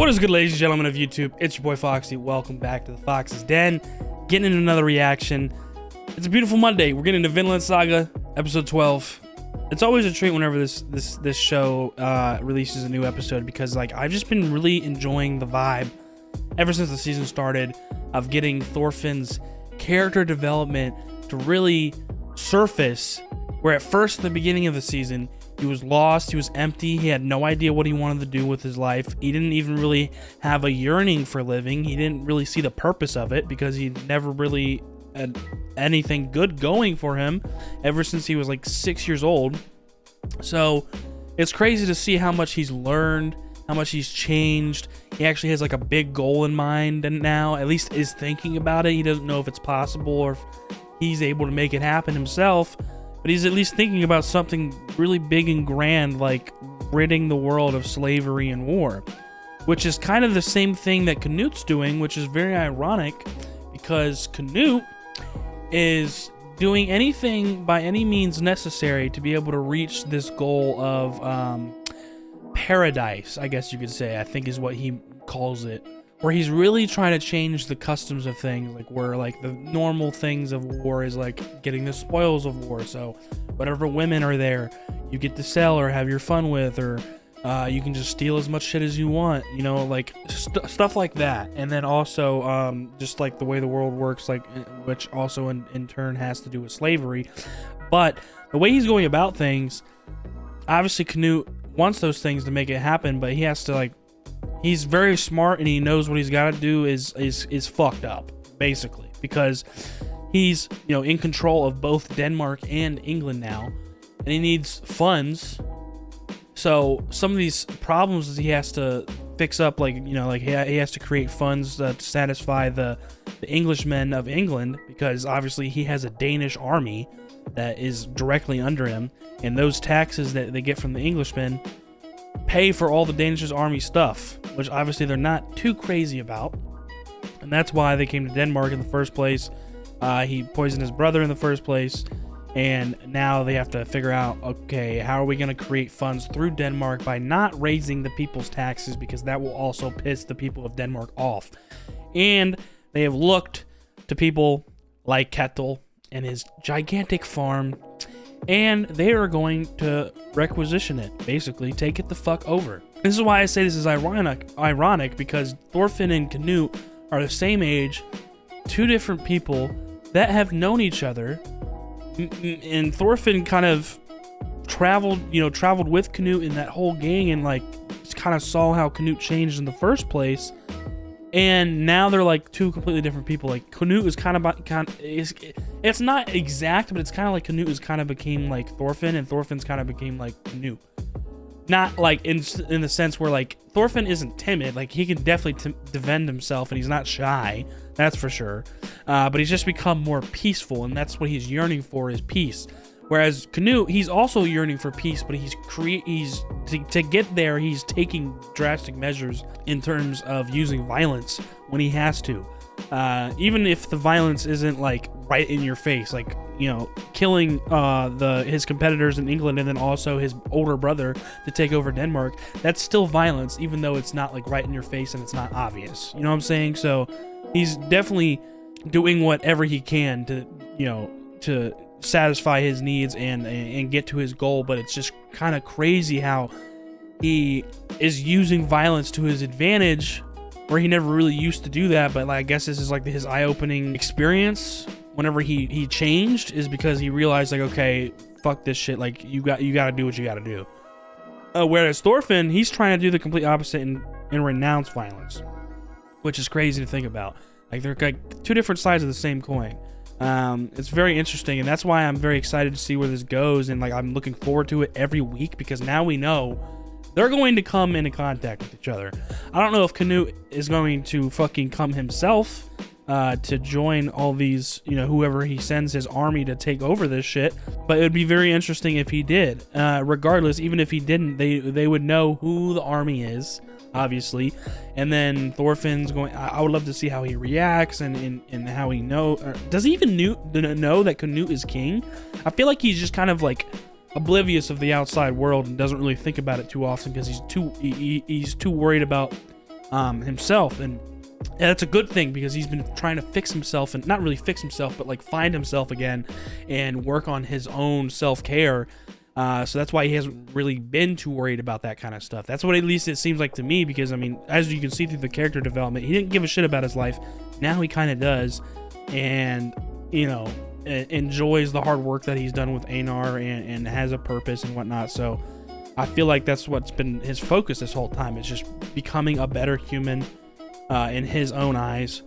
What is good, ladies and gentlemen of YouTube? It's your boy Foxy. Welcome back to the Fox's Den. Getting into another reaction. It's a beautiful Monday. We're getting into Vinland Saga, episode 12. It's always a treat whenever this show releases a new episode because I've just been really enjoying the vibe ever since the season started of getting Thorfinn's character development to really surface. Where at first, at the beginning of the season, he was lost, he was empty, he had no idea what he wanted to do with his life. He didn't even really have a yearning for living. He didn't really see the purpose of it because he never really had anything good going for him ever since he was like 6 years old. So it's crazy to see how much he's learned, how much he's changed. He actually has like a big goal in mind and now at least is thinking about it. He doesn't know if it's possible or if he's able to make it happen himself. But he's at least thinking about something really big and grand, like ridding the world of slavery and war, which is kind of the same thing that Canut's doing, which is very ironic because Canut is doing anything by any means necessary to be able to reach this goal of paradise, I guess you could say, I think is what he calls it. Where he's really trying to change the customs of things, like where like the normal things of war is like getting the spoils of war. So whatever women are there, you get to sell or have your fun with, or you can just steal as much shit as you want, you know, like stuff like that. And then also just like the way the world works, like which also in turn has to do with slavery. But the way he's going about things, obviously Canut wants those things to make it happen, but he has to like. He's very smart and he knows what he's got to do is fucked up, basically, because he's, you know, in control of both Denmark and England now, and he needs funds. So some of these problems he has to fix up, like, you know, like he has to create funds to satisfy the Englishmen of England, because obviously he has a Danish army that is directly under him, and those taxes that they get from the Englishmen pay for all the Danish army stuff, which obviously they're not too crazy about, and that's why they came to Denmark in the first place. He poisoned his brother in the first place, and now they have to figure out, okay, how are we going to create funds through Denmark by not raising the people's taxes, because that will also piss the people of Denmark off. And they have looked to people like Kettle and his gigantic farm, and they are going to requisition it, basically take it the fuck over. This is why I say this is ironic, because Thorfinn and Canut are the same age, two different people that have known each other, and Thorfinn kind of traveled with Canut in that whole gang, and like kind of saw how Canut changed in the first place. And now they're like two completely different people. Like Canut is it's not exact, but it's kind of like Canut is kind of became like Thorfinn, and Thorfinn's kind of became like Canut. Not like in the sense where like Thorfinn isn't timid, like he can definitely defend himself, and he's not shy, that's for sure. But he's just become more peaceful, and that's what he's yearning for, is peace. Whereas Canut, he's also yearning for peace, but to get there, he's taking drastic measures in terms of using violence when he has to. Even if the violence isn't like right in your face, like, you know, killing his competitors in England and then also his older brother to take over Denmark, that's still violence, even though it's not like right in your face and it's not obvious. You know what I'm saying? So he's definitely doing whatever he can to, you know, to satisfy his needs and get to his goal. But it's just kind of crazy how he is using violence to his advantage, where he never really used to do that. But like, I guess this is like his eye-opening experience whenever he changed, is because he realized like, okay, fuck this shit, like you got to do what you got to do. Whereas Thorfinn, he's trying to do the complete opposite and renounce violence, which is crazy to think about. Like they're like two different sides of the same coin. It's very interesting, and that's why I'm very excited to see where this goes, and like I'm looking forward to it every week, because now we know they're going to come into contact with each other. I don't know if Canut is going to fucking come himself to join all these, you know, whoever he sends his army to take over this shit, but it would be very interesting if he did. Regardless, even if he didn't, they would know who the army is, obviously, and then Thorfinn's going. I would love to see how he reacts and how he does he even know that Canut is king? I feel like he's just kind of like oblivious of the outside world and doesn't really think about it too often, because he's too worried about himself, and that's a good thing because he's been trying to fix himself, and not really fix himself, but like find himself again and work on his own self-care. So that's why he hasn't really been too worried about that kind of stuff. That's what at least it seems like to me, because I mean, as you can see through the character development, he didn't give a shit about his life. Now he kind of does, and you know, enjoys the hard work that he's done with Einar, and has a purpose and whatnot. So I feel like that's what's been his focus this whole time, is just becoming a better human in his own eyes,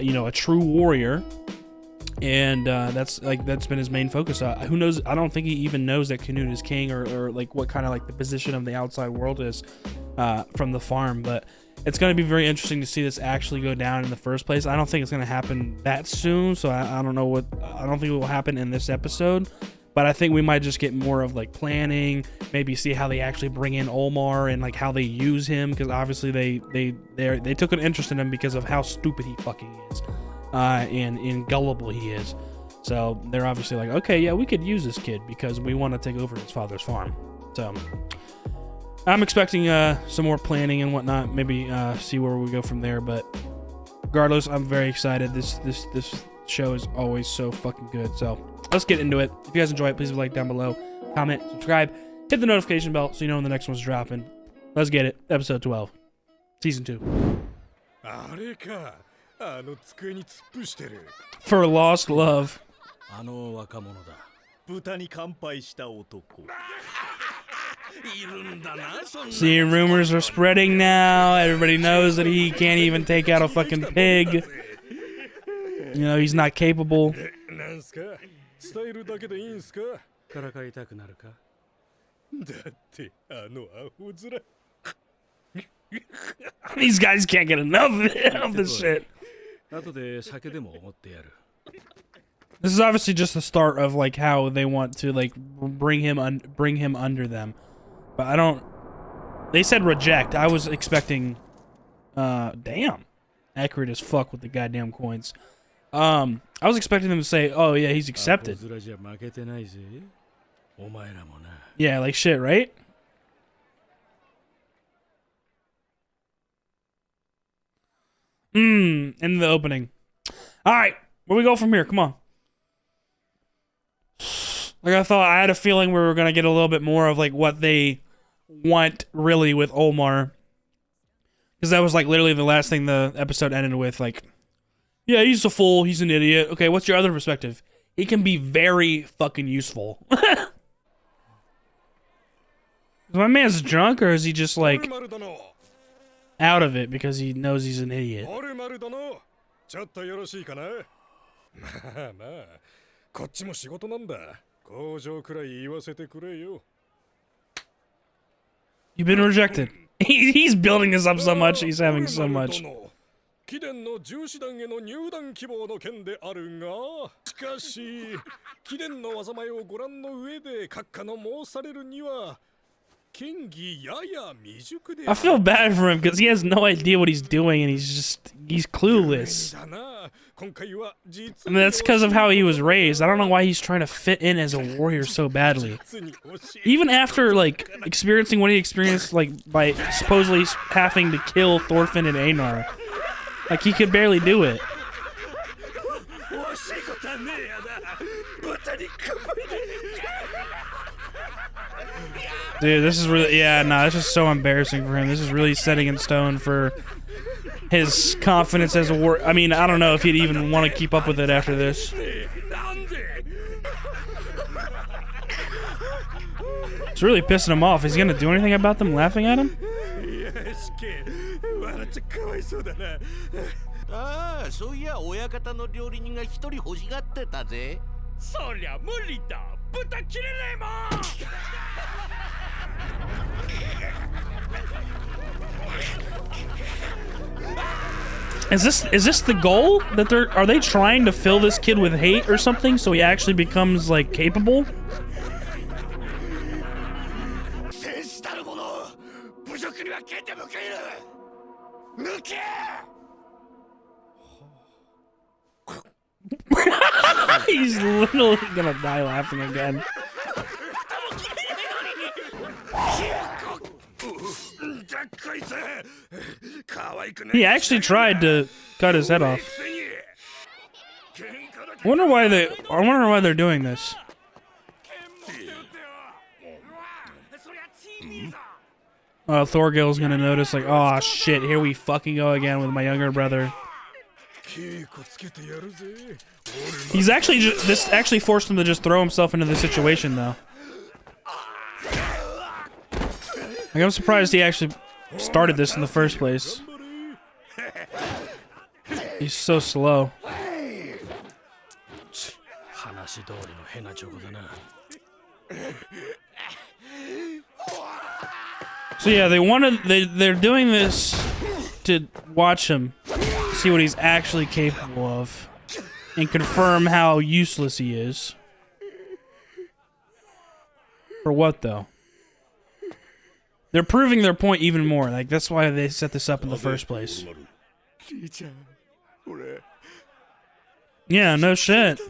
you know, a true warrior. And that's been his main focus. Who knows? I don't think he even knows that Canute is king, or like what kind of like the position of the outside world is from the farm. But it's going to be very interesting to see this actually go down in the first place. I don't think it's going to happen that soon, so I don't know I don't think it will happen in this episode. But I think we might just get more of like planning, maybe see how they actually bring in Olmar and like how they use him, because obviously they took an interest in him because of how stupid he fucking is. And gullible he is. So they're obviously like, okay, yeah, we could use this kid because we want to take over his father's farm. So I'm expecting some more planning and whatnot, maybe see where we go from there. But regardless, I'm very excited. This show is always so fucking good. So let's get into it. If you guys enjoy it, please leave a like down below, comment, subscribe, hit the notification bell so you know when the next one's dropping. Let's get it. Episode 12, season 2. For lost love. See, rumors are spreading now. Everybody knows that he can't even take out a fucking pig. You know, he's not capable. These guys can't get enough of this shit. This is obviously just the start of like how they want to like bring him under them, but I don't. They said reject. I was expecting. Damn, accurate as fuck with the goddamn coins. I was expecting them to say, "Oh yeah, he's accepted." Yeah, like shit, right? In the opening. Alright, where we go from here? Come on. Like I had a feeling we were gonna get a little bit more of like what they want really with Olmar. Because that was like literally the last thing the episode ended with, like, yeah, he's a fool, he's an idiot. Okay, what's your other perspective? He can be very fucking useful. Is my man's drunk, or is he just like out of it because he knows he's an idiot? You've been rejected. He's building this up so much, he's having so much. I feel bad for him because he has no idea what he's doing, and he's clueless. And that's because of how he was raised. I don't know why he's trying to fit in as a warrior so badly. Even after like experiencing what he experienced, like by supposedly having to kill Thorfinn and Einar, like he could barely do it. Dude, this is really, yeah, nah, this is so embarrassing for him. This is really setting in stone for his confidence as a war. I mean, I don't know if he'd even want to keep up with it after this. It's really pissing him off. Is he gonna do anything about them laughing at him? Is this the goal that are they trying to fill this kid with hate or something so he actually becomes like capable? He's literally gonna die laughing again. He actually tried to cut his head off. I wonder why they're doing this. Thorgil's gonna notice, like, oh shit, here we fucking go again with my younger brother. He's actually this actually forced him to just throw himself into the situation, though. Like, I'm surprised he actually started this in the first place. He's so slow. So yeah, they're doing this to watch him, see what he's actually capable of, and confirm how useless he is. For what, though? They're proving their point even more. Like, that's why they set this up in the first place. Yeah, no shit.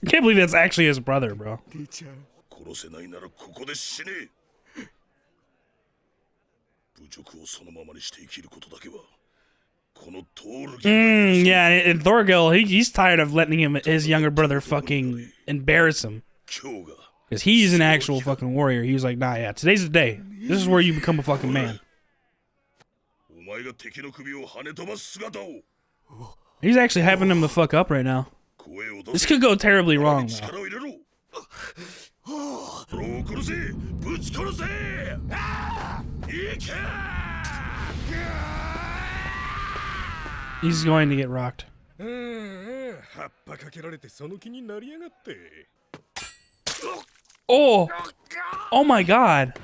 I can't believe that's actually his brother, bro. Yeah, and Thorgil, he's tired of letting his younger brother fucking embarrass him. Because he's an actual fucking warrior. He was like, nah, yeah, today's the day. This is where you become a fucking man. He's actually hyping him the fuck up right now. This could go terribly wrong, though. He's going to get rocked. Oh! Oh my god!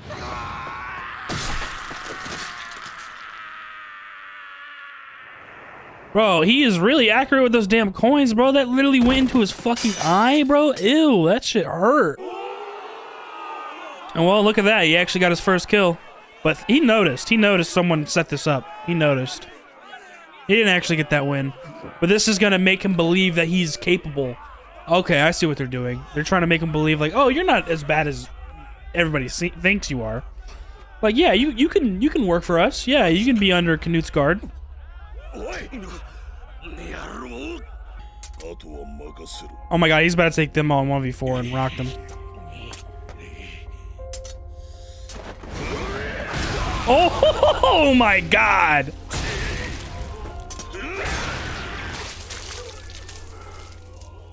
Bro, he is really accurate with those damn coins, bro. That literally went into his fucking eye, bro. Ew, that shit hurt. And well, look at that. He actually got his first kill. But he noticed. He noticed someone set this up. He noticed. He didn't actually get that win. But this is going to make him believe that he's capable. Okay, I see what they're doing. They're trying to make him believe, like, oh, you're not as bad as everybody thinks you are. Like, yeah, you can work for us. Yeah, you can be under Knut's guard. Oh my god, he's about to take them all in 1v4 and rock them. Oh my god!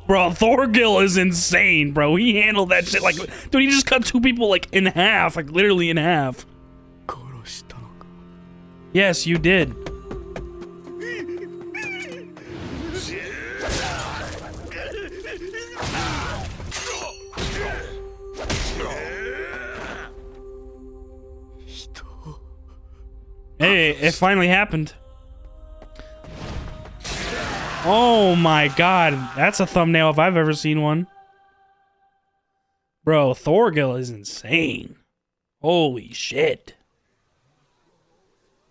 Bro, Thorgil is insane, bro. He handled that shit like... Dude, he just cut two people, like, in half. Like, literally in half. Yes, you did. Hey, it finally happened. Oh my god, that's a thumbnail if I've ever seen one. Bro, Thorgil is insane. Holy shit.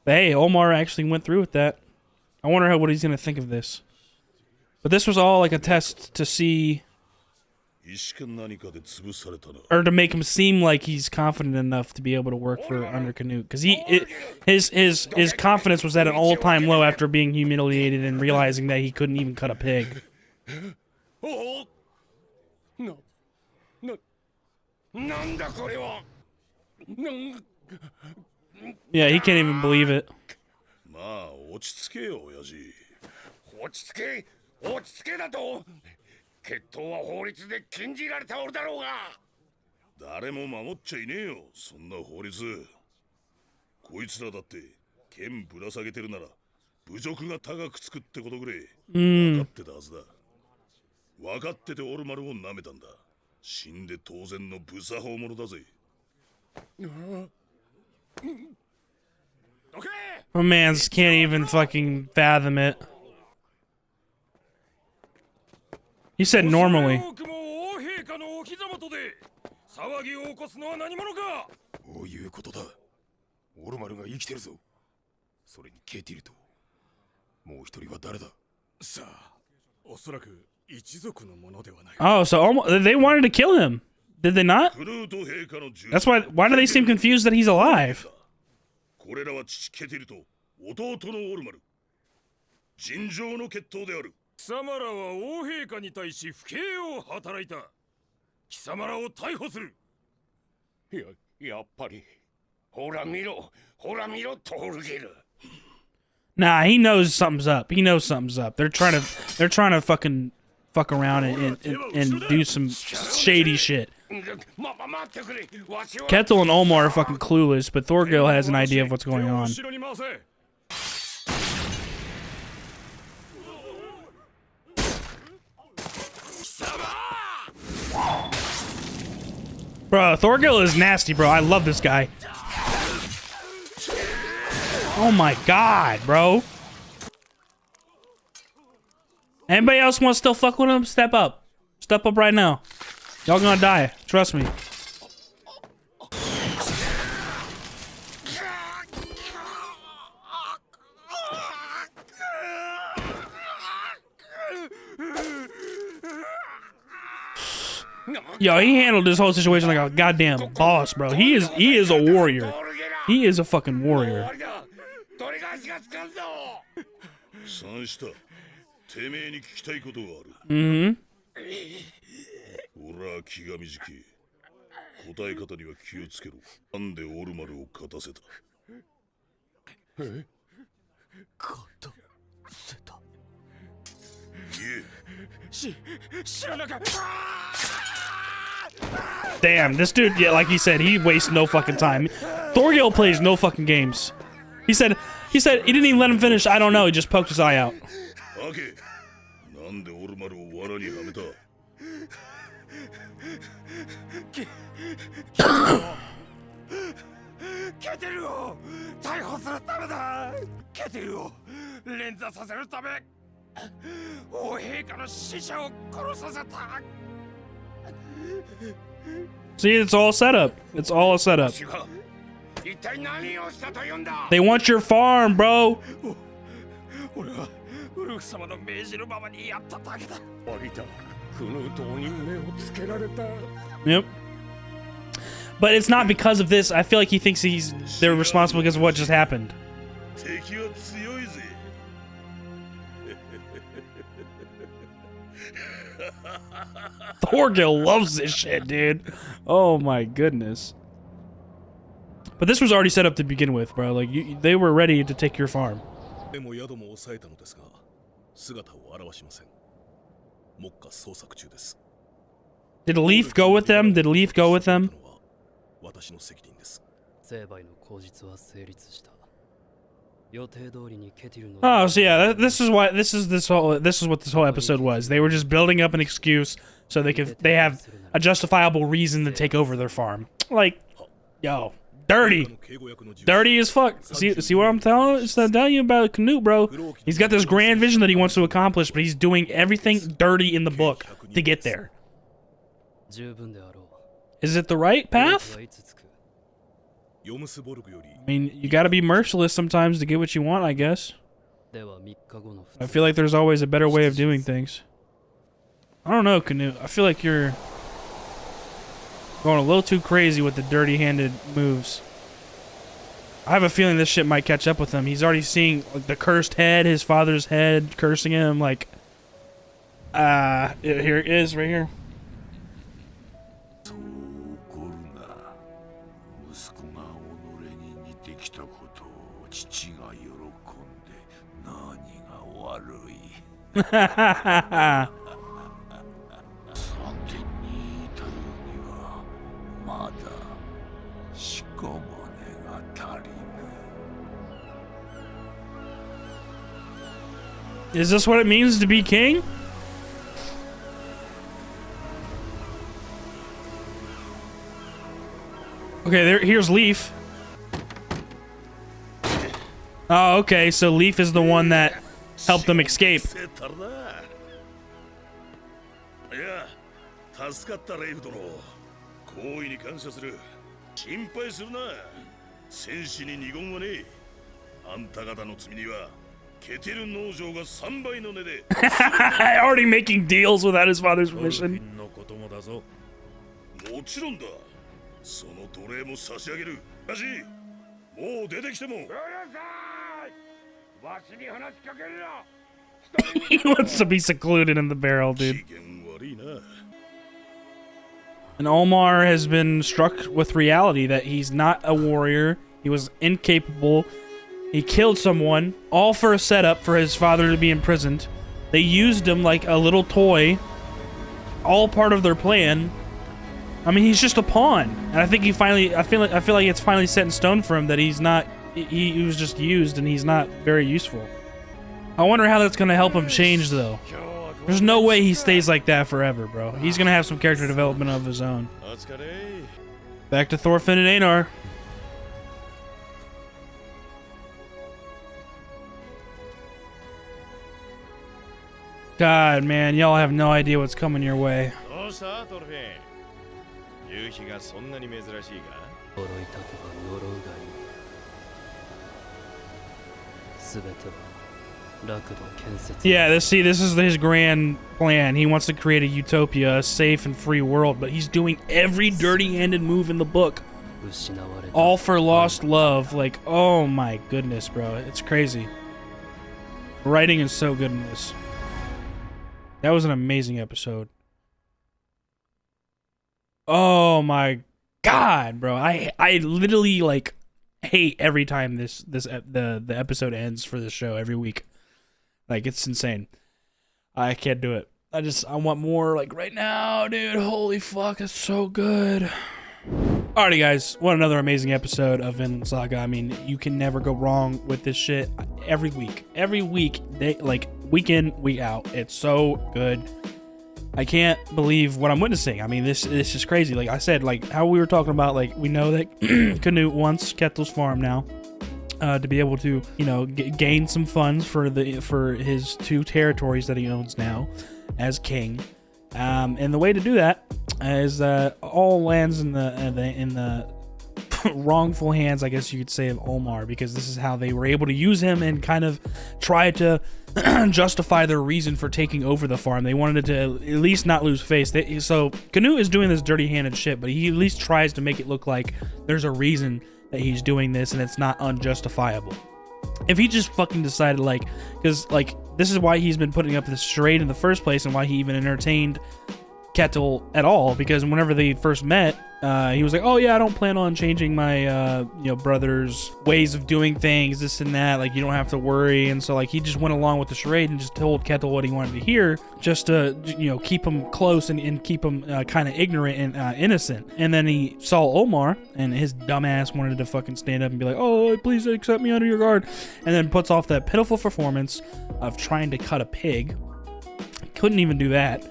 But hey, Omar actually went through with that. I wonder what he's gonna think of this. But this was all like a test to see... Or to make him seem like he's confident enough to be able to work for under Knut, because his confidence was at an all-time low after being humiliated and realizing that he couldn't even cut a pig. Yeah, he can't even believe it. My man's can't even fucking fathom it. He said normally. Oh, so almost, they wanted to kill him. Did they not? That's why do they seem confused that he's alive? Nah, he knows something's up. He knows something's up. They're trying to fucking fuck around and do some shady shit. Ketil and Olmar are fucking clueless, but Thorgil has an idea of what's going on. Bro, Thorgil is nasty, bro. I love this guy. Oh my god, bro. Anybody else want to still fuck with him? Step up. Step up right now. Y'all gonna die. Trust me. Yo, he handled this whole situation like a goddamn boss, bro. He is a warrior. He is a fucking warrior. Mm-hmm. Damn, this dude, yeah, like he said, he wastes no fucking time. Thorgil plays no fucking games. He said he didn't even let him finish. I don't know. He just poked his eye out. See, it's all set up. It's all a setup. They want your farm, bro. Yep. But it's not because of this. I feel like he thinks they're responsible because of what just happened. Thorgil loves this shit, dude. Oh my goodness. But this was already set up to begin with, bro. Like, they were ready to take your farm. Did Leaf go with them? Did Leaf go with them? Oh, so yeah, this is what this whole episode was. They were just building up an excuse so they have a justifiable reason to take over their farm. Like, yo, dirty as fuck. See what I'm telling you about Canute, bro? He's got this grand vision that he wants to accomplish, but he's doing everything dirty in the book to get there. Is it the right path? I mean, you gotta be merciless sometimes to get what you want, I guess. I feel like there's always a better way of doing things. I don't know, Canute. I feel like you're going a little too crazy with the dirty-handed moves. I have a feeling this shit might catch up with him. He's already seeing like, the cursed head, his father's head, cursing him, like... here it is, right here. Is this what it means to be king? Okay, here's Leaf. Oh, okay, so Leaf is the one that helped them escape. 好意に感謝する。心配するな。戦士に二言はねえ。あんた方の罪にはケテル農場が3倍の値で。Already making deals without his father's permission. のこともだぞ。もちろんだ。その奴隷も差し上げる。だし、もう出てきても。He wants to be secluded in the barrel, dude. And Omar has been struck with reality that he's not a warrior. He was incapable. He killed someone, all for a setup for his father to be imprisoned. They used him like a little toy, all part of their plan. I mean, he's just a pawn. And I think he finally, I feel like it's finally set in stone for him that he's not, he was just used and he's not very useful. I wonder how that's going to help him change, though. There's no way he stays like that forever, bro. He's going to have some character development of his own. Back to Thorfinn and Einar. God, man, y'all have no idea what's coming your way. Yeah, this is his grand plan. He wants to create a utopia, a safe and free world, but he's doing every dirty-handed move in the book. All for lost love. Like, oh my goodness, bro. It's crazy. Writing is so good in this. That was an amazing episode. Oh my god, bro. I literally like hate every time the episode ends for this show every week. Like, it's insane. I can't do it. I want more, like, right now, dude. Holy fuck, it's so good. Alrighty, guys. What another amazing episode of Vinland Saga. I mean, you can never go wrong with this shit. Every week, like, week in, week out. It's so good. I can't believe what I'm witnessing. I mean, this is crazy. Like I said, like, how we were talking about, like, we know that Canute wants Ketil's farm now. To be able to, you know, gain some funds for his 2 territories that he owns now as king, and the way to do that is all lands in the wrongful hands, I guess you could say, of Omar, because this is how they were able to use him and kind of try to justify their reason for taking over the farm. They wanted to at least not lose face. So Canute is doing this dirty-handed shit, but he at least tries to make it look like there's a reason that he's doing this and it's not unjustifiable. If he just fucking decided, like, because, like, this is why he's been putting up this charade in the first place and why he even entertained Ketil at all, because whenever they first met, he was like, oh yeah, I don't plan on changing my you know, brother's ways of doing things, this and that, like, you don't have to worry. And so, like, he just went along with the charade and just told Ketil what he wanted to hear, just to, you know, keep him close and keep him kind of ignorant and innocent. And then he saw Omar, and his dumbass wanted to fucking stand up and be like, oh, please accept me under your guard, and then puts off that pitiful performance of trying to cut a pig. Couldn't even do that.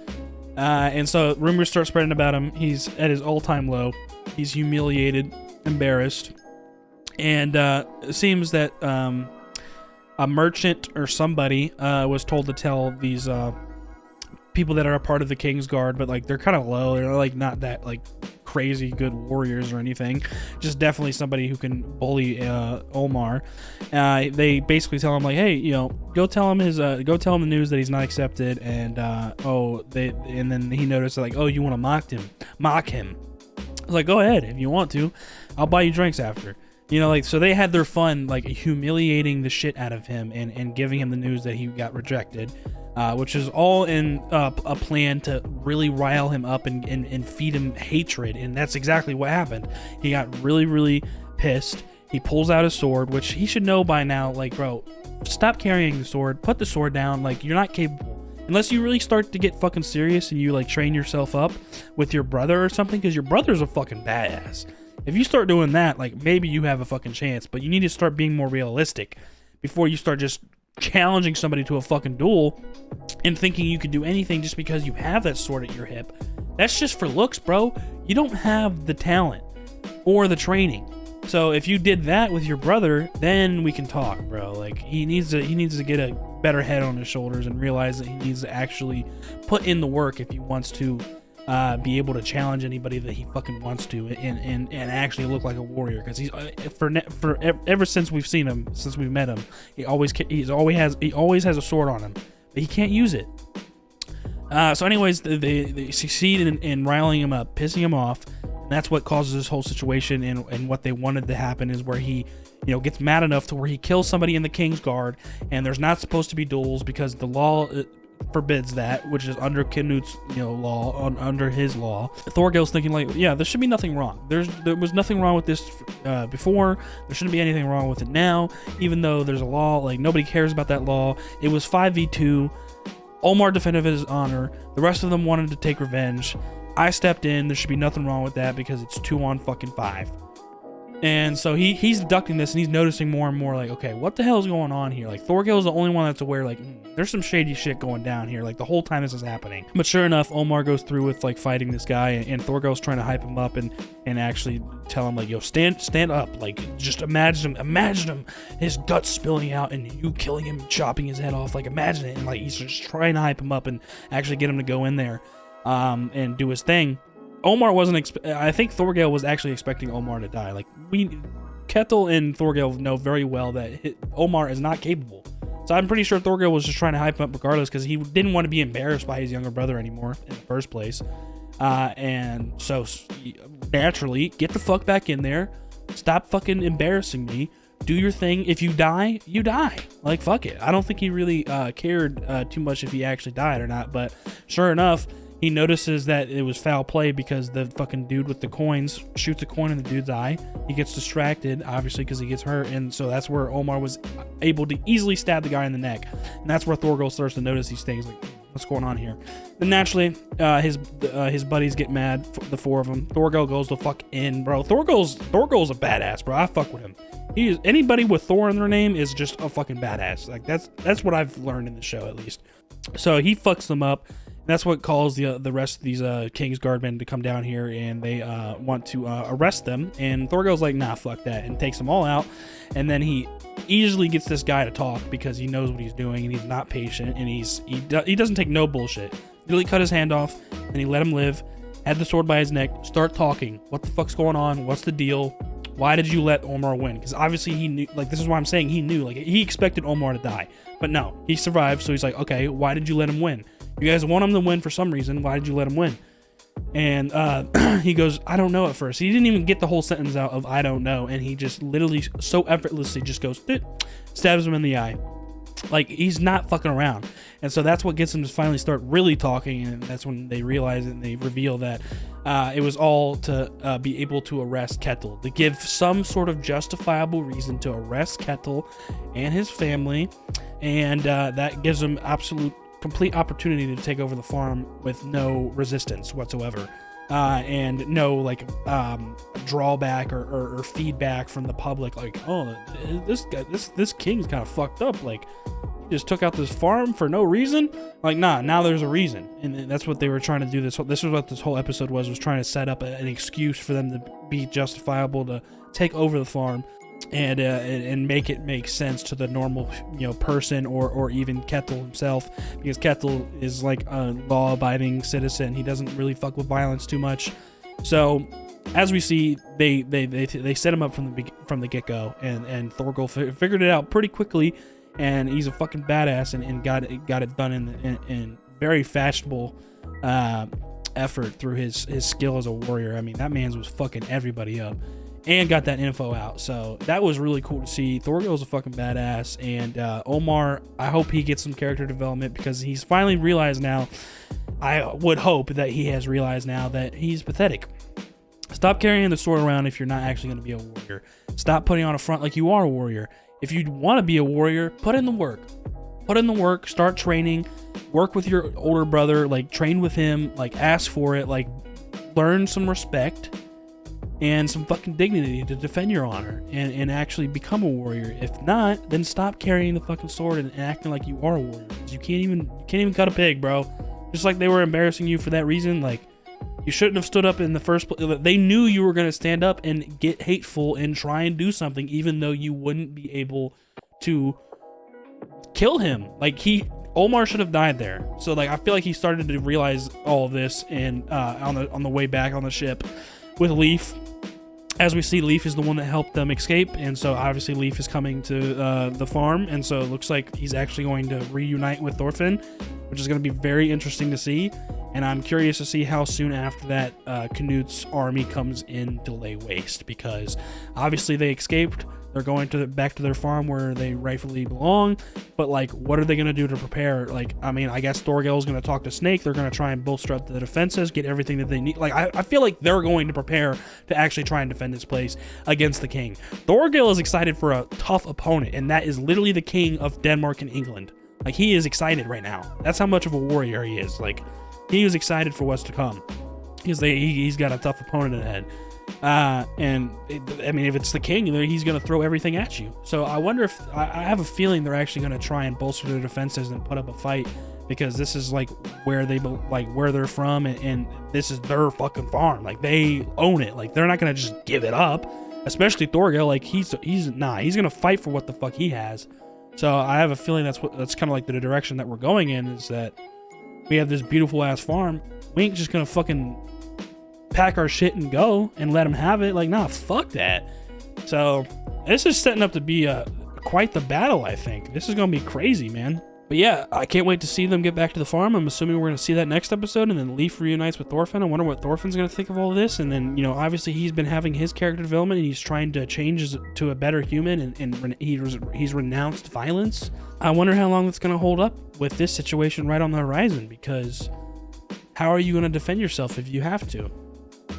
And so rumors start spreading about him. He's at his all-time low. He's humiliated, embarrassed, and it seems that a merchant or somebody was told to tell these people that are a part of the King's Guard, but, like, they're kind of low. They're, like, not that, like, crazy good warriors or anything. Just definitely somebody who can bully Omar. They basically tell him, like, hey, you know, go tell him the news that he's not accepted. And and then he noticed, like, oh, you want to mock him. I was like, go ahead if you want to. I'll buy you drinks after. You know, like, so they had their fun, like, humiliating the shit out of him and giving him the news that he got rejected. Which is all in a plan to really rile him up and feed him hatred. And that's exactly what happened. He got really, really pissed. He pulls out his sword, which he should know by now, like, bro, stop carrying the sword. Put the sword down. Like, you're not capable. Unless you really start to get fucking serious and you, like, train yourself up with your brother or something, because your brother's a fucking badass. If you start doing that, like, maybe you have a fucking chance, but you need to start being more realistic before you start just challenging somebody to a fucking duel and thinking you can do anything just because you have that sword at your hip. That's just for looks, bro. You don't have the talent or the training. So if you did that with your brother, then we can talk, bro. Like, he needs to get a better head on his shoulders and realize that he needs to actually put in the work if he wants to be able to challenge anybody that he fucking wants to, and actually look like a warrior. Because he's ever since we've seen him, since we've met him, he always has a sword on him, but he can't use it. So anyways, they succeed in riling him up, pissing him off. And that's what causes this whole situation. And what they wanted to happen is where he, gets mad enough to where he kills somebody in the King's Guard. And there's not supposed to be duels because the law forbids that, which is under Canut's law, under his law. Thorgil's thinking like, yeah, there should be nothing wrong. There was nothing wrong with this before. There shouldn't be anything wrong with it now, even though there's a law. Like, nobody cares about that law. It was 5v2. Omar defended his honor. The rest of them wanted to take revenge. I stepped in. There should be nothing wrong with that because it's 2-on-5. And so he's deducting this, and he's noticing more and more like, okay, what the hell is going on here? Like, Thorgil is the only one that's aware, like, there's some shady shit going down here, like, the whole time this is happening. But sure enough, Omar goes through with, like, fighting this guy, and Thorgil's trying to hype him up and actually tell him, like, yo, stand up. Like, just imagine him, his guts spilling out, and you killing him, chopping his head off. Like, imagine it. And, like, he's just trying to hype him up and actually get him to go in there and do his thing. Omar wasn't. I think Thorgil was actually expecting Omar to die. Like, Ketil and Thorgil know very well that Omar is not capable. So I'm pretty sure Thorgil was just trying to hype him up regardless because he didn't want to be embarrassed by his younger brother anymore in the first place. And so naturally, get the fuck back in there. Stop fucking embarrassing me. Do your thing. If you die, you die. Like, fuck it. I don't think he really cared too much if he actually died or not. But sure enough, he notices that it was foul play because the fucking dude with the coins shoots a coin in the dude's eye. He gets distracted, obviously, because he gets hurt. And so that's where Omar was able to easily stab the guy in the neck. And that's where Thorgil starts to notice these things. Like, what's going on here? Then naturally, his buddies get mad, the four of them. Thorgil goes the fuck in, bro. Thorgil's a badass, bro. I fuck with him. Anybody with Thor in their name is just a fucking badass. Like, that's what I've learned in the show, at least. So he fucks them up. That's what calls the rest of these King's Guardmen to come down here, and they want to arrest them. And Thorgil's like, nah, fuck that, and takes them all out. And then he easily gets this guy to talk because he knows what he's doing, and he's not patient, and he doesn't take no bullshit. He really cut his hand off, and he let him live. Had the sword by his neck. Start talking. What the fuck's going on? What's the deal? Why did you let Omar win? Because obviously he knew. Like, this is why I'm saying he knew. Like, he expected Omar to die, but no, he survived. So he's like, okay, why did you let him win? You guys want him to win for some reason. Why did you let him win? And he goes, I don't know at first. He didn't even get the whole sentence out of I don't know. And he just literally so effortlessly just goes, stabs him in the eye. Like, he's not fucking around. And so that's what gets him to finally start really talking. And that's when they realize and they reveal that it was all to be able to arrest Ketil, to give some sort of justifiable reason to arrest Ketil and his family. And that gives him complete opportunity to take over the farm with no resistance whatsoever, and no like drawback or feedback from the public. Like, oh, this king's kind of fucked up. Like, he just took out this farm for no reason. Like, nah, now there's a reason, and that's what they were trying to do. This is what this whole episode was trying to set up an excuse for them to be justifiable to take over the farm. And make it make sense to the normal person or even Ketil himself, because Ketil is like a law-abiding citizen. He doesn't really fuck with violence too much. So as we see, they set him up from the get-go, and Thorgil figured it out pretty quickly, and he's a fucking badass and got it done in very fashionable effort through his skill as a warrior. I mean, that man was fucking everybody up. And got that info out. So that was really cool to see. Thorgil's a fucking badass. And Omar, I hope he gets some character development, because he's finally realized now, I would hope that he has realized now that he's pathetic. Stop carrying the sword around if you're not actually going to be a warrior. Stop putting on a front like you are a warrior. If you want to be a warrior, put in the work. Put in the work. Start training. Work with your older brother. Like, train with him. Like, ask for it. Like, learn some respect and some fucking dignity to defend your honor and actually become a warrior. If not, then stop carrying the fucking sword and acting like you are a warrior. You can't even cut a pig, bro. Just like they were embarrassing you for that reason. Like, you shouldn't have stood up in the first place. They knew you were going to stand up and get hateful and try and do something, even though you wouldn't be able to kill him. Like, he Omar should have died there. So like I feel like he started to realize all of this and on the way back on the ship with Leaf. As we see, Leaf is the one that helped them escape, and so obviously Leaf is coming to the farm, and so it looks like he's actually going to reunite with Thorfinn, which is going to be very interesting to see. And I'm curious to see how soon after that Canut's army comes in to lay waste, because obviously they escaped. They're going back to their farm where they rightfully belong, but like, what are they going to do to prepare? Like, I mean, I guess Thorgil is going to talk to Snake. They're going to try and bolster up the defenses, get everything that they need. Like, I feel like they're going to prepare to actually try and defend this place against the king. Thorgil is excited for a tough opponent, and that is literally the king of Denmark and England. Like, he is excited right now. That's how much of a warrior he is. Like, he was excited for what's to come, because he's got a tough opponent ahead. I mean, if it's the king, he's going to throw everything at you. So I wonder if I have a feeling they're actually going to try and bolster their defenses and put up a fight, because this is like where they're from, and this is their fucking farm. Like, they own it. Like, they're not going to just give it up, especially Thorgil. Like, he's going to fight for what the fuck he has. So I have a feeling that's kind of like the direction that we're going in, is that we have this beautiful ass farm. We ain't just going to fucking pack our shit and go and let them have it. Like, nah, fuck that. So this is setting up to be quite the battle. I think this is gonna be crazy, man. But yeah, I can't wait to see them get back to the farm. I'm assuming we're gonna see that next episode, and then Leaf reunites with Thorfinn. I wonder what Thorfinn's gonna think of all of this. And then, you know, obviously he's been having his character development, and he's trying to change to a better human, and he's renounced violence. I wonder how long it's gonna hold up with this situation right on the horizon, because how are you gonna defend yourself if you have to?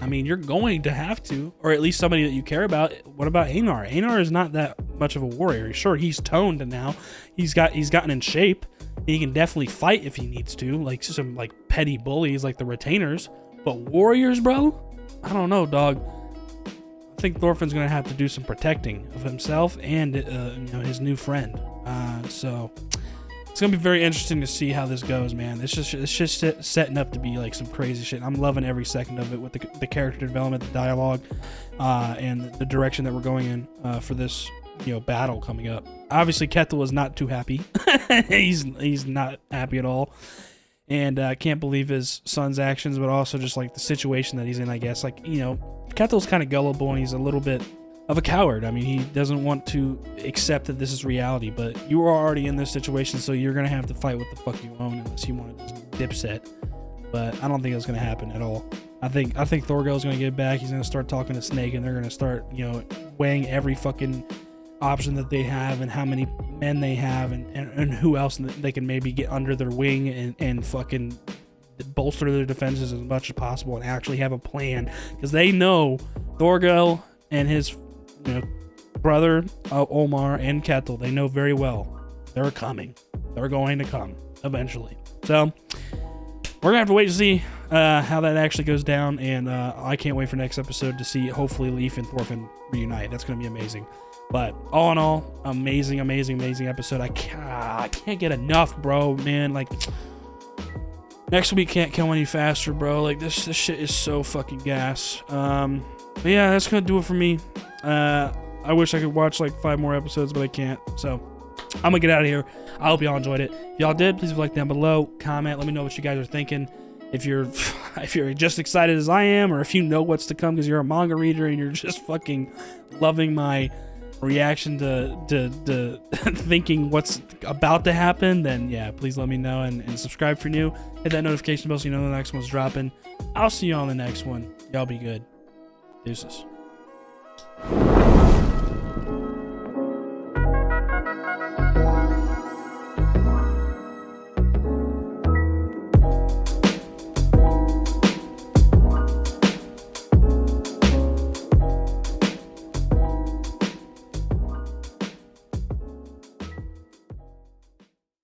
I mean, you're going to have to, or at least somebody that you care about. What about Einar? Einar is not that much of a warrior. Sure, he's toned now. He's gotten in shape. He can definitely fight if he needs to, like some like petty bullies like the retainers. But warriors, bro? I don't know, dog. I think Thorfinn's gonna have to do some protecting of himself and you know, his new friend. So it's gonna be very interesting to see how this goes, man. It's just setting up to be like some crazy shit. I'm loving every second of it, with the character development, the dialogue, and the direction that we're going in for this, you know, battle coming up. Obviously, Kethel is not too happy. he's not happy at all, and can't believe his son's actions, but also just like the situation that he's in. I guess, like, you know, Kethel's kind of gullible, and he's a little bit of a coward. I mean, he doesn't want to accept that this is reality, but you are already in this situation, so you're gonna have to fight what the fuck you own, unless you want to just dipset. But I don't think it's gonna happen at all. I think Thorgil's gonna get back. He's gonna start talking to Snake, and they're gonna start, you know, weighing every fucking option that they have, and how many men they have, and who else they can maybe get under their wing, and fucking bolster their defenses as much as possible, and actually have a plan, because they know Thorgil and his, you know, brother Omar and Kethel, they know very well they're coming. They're going to come eventually. So we're gonna have to wait to see how that actually goes down, and I can't wait for next episode to see hopefully Leaf and Thorfinn reunite. That's gonna be amazing. But all in all, amazing episode. I can't get enough, bro, man. Like, next week can't come any faster, bro. Like, this shit is so fucking gas. But yeah, that's gonna do it for me. I wish I could watch like 5 more episodes, but I can't. So I'm gonna get out of here. I hope y'all enjoyed it. If y'all did, please leave a like down below, comment, let me know what you guys are thinking. If you're just excited as I am, or if you know what's to come because you're a manga reader and you're just fucking loving my reaction to thinking what's about to happen, then yeah, please let me know, and subscribe if you're new. Hit that notification bell so you know the next one's dropping. I'll see you on the next one. Y'all be good. Deuces.